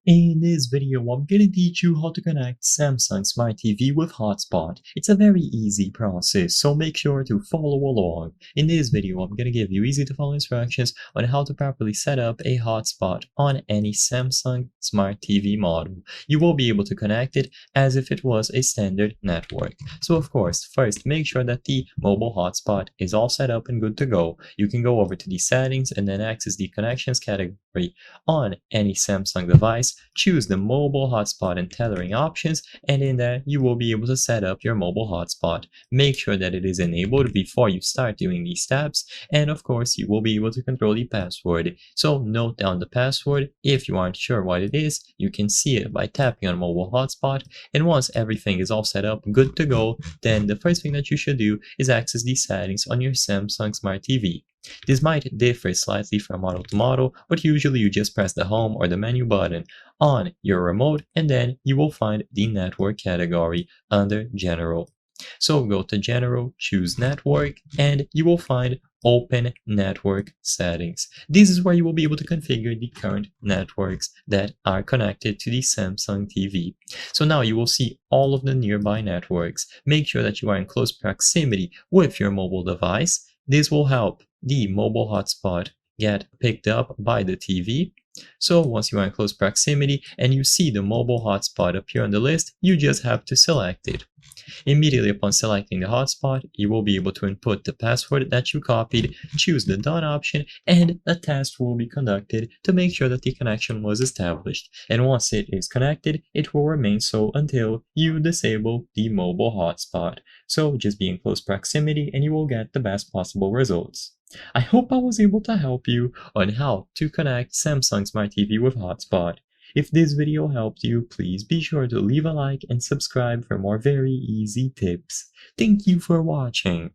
In this video, I'm gonna teach you how to connect Samsung Smart TV with Hotspot. It's a very easy process, so make sure to follow along. In this video, I'm gonna give you easy to follow instructions on how to properly set up a hotspot on any Samsung Smart TV model. You will be able to connect it as if it was a standard network. So of course, first make sure that the mobile hotspot is all set up and good to go. You can go over to the settings and then access the connections category on any Samsung device. Choose the mobile hotspot and tethering options, and in there you will be able to set up your mobile hotspot. Make sure that it is enabled before you start doing these steps, and of course you will be able to control the password. So note down the password. If you aren't sure what it is, you can see it by tapping on mobile hotspot, and once everything is all set up good to go, then the first thing that you should do is access the settings on your Samsung Smart TV. This might differ slightly from model to model, but usually you just press the home or the menu button on your remote and then you will find the network category under General. So go to General, choose Network, and you will find Open Network Settings. This is where you will be able to configure the current networks that are connected to the Samsung TV. So now you will see all of the nearby networks. Make sure that you are in close proximity with your mobile device. This will help the mobile hotspot get picked up by the TV. So once you are in close proximity and you see the mobile hotspot appear on the list, you just have to select it. Immediately upon selecting the hotspot, you will be able to input the password that you copied, choose the Done option, and a test will be conducted to make sure that the connection was established. And once it is connected, it will remain so until you disable the mobile hotspot. So just be in close proximity and you will get the best possible results. I hope I was able to help you on how to connect Samsung Smart TV with Hotspot. If this video helped you, please be sure to leave a like and subscribe for more very easy tips. Thank you for watching.